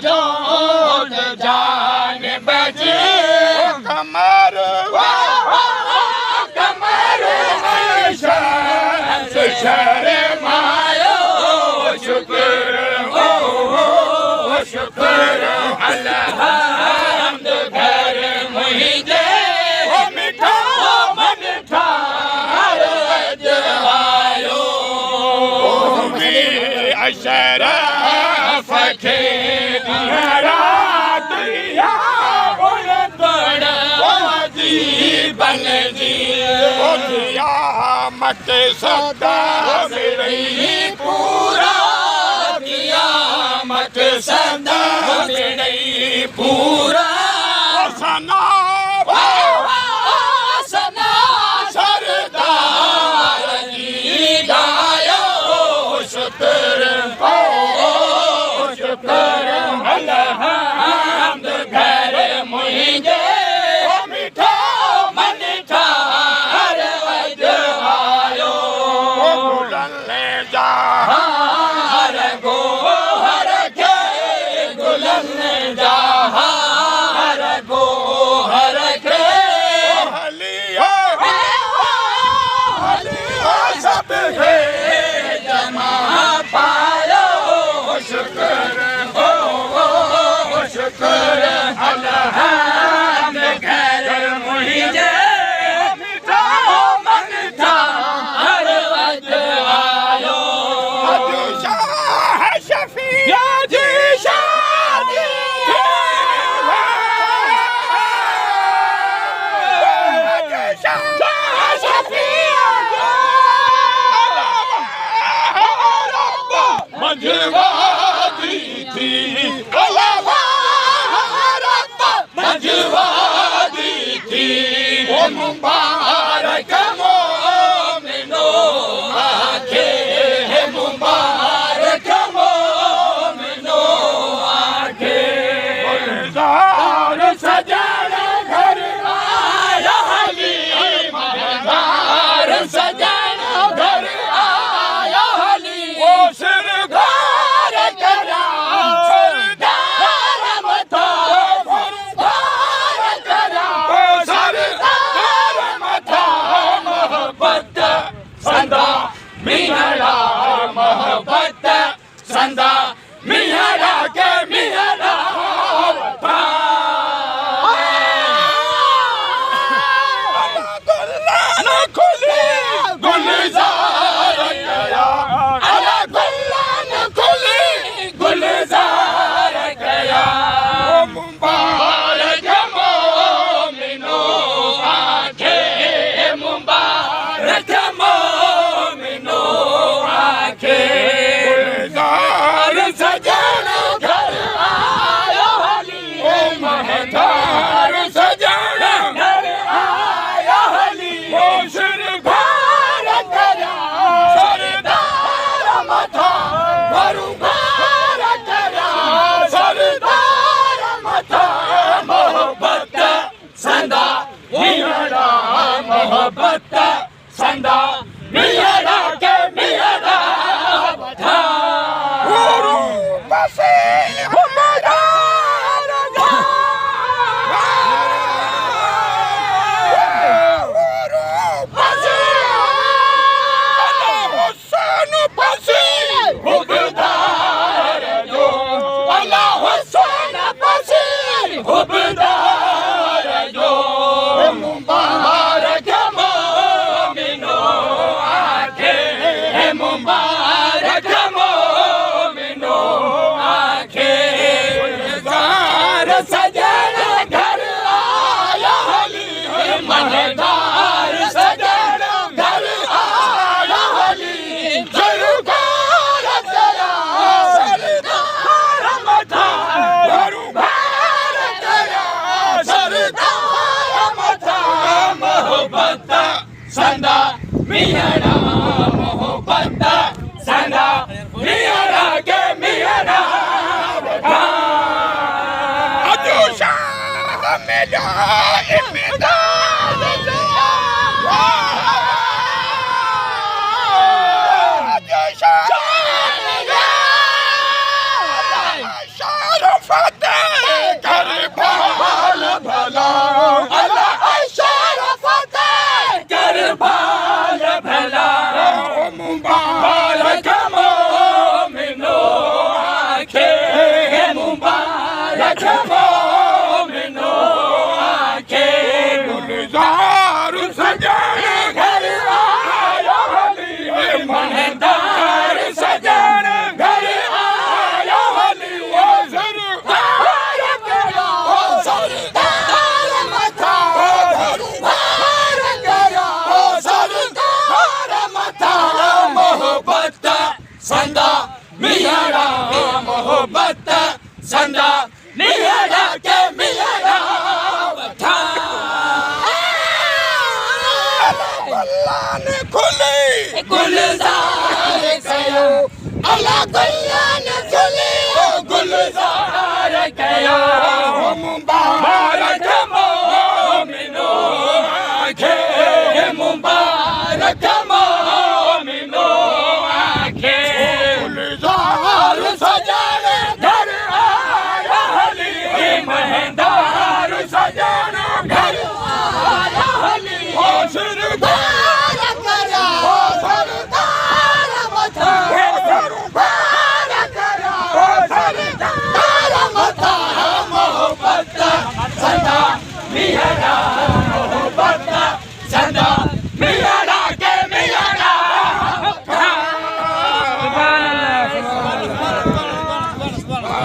जोत जान बजे कमर शर्मायो शुक्र हो शुक्र अल्लाह हमद घर मुझे मिठा मिठा आयो अशरफ के मत सदा नहीं पूरा किया मत सदा नहीं पूरा सना सना सरदार की गायो शुक्र हो शुक्र अल्लाह हमद घर मुझे मुबारक मोमिनो आखे मुबारक मोमिनो आखे गुलजार सजन घर आया हलीम गुलजार सजन घर आया हलीम वो सरदार करा सरदार मथा सरदार करा सरदार मोहब्बत संदा मियारा के मियारा बता गुरु बसे हमारा संदा मियारा मोहब्बत संदा मियारा के मियारा बता अजूशा मेरा इमदाद अजूशा शरफत करबाल भला बाल भला मुबारक मोमिनो आखे मुबारक मोमिनो आखे गुलजार सजन घर आया हली महदार सजन घर आया हली सरदार करो सरदार मथा संदा मियारा मोहब्बत संदा मियारा के मियारा बता गुल्लान खुले गुलजार कयो अल्लाह गुल्लान खुले गुलजार कयो मुबारक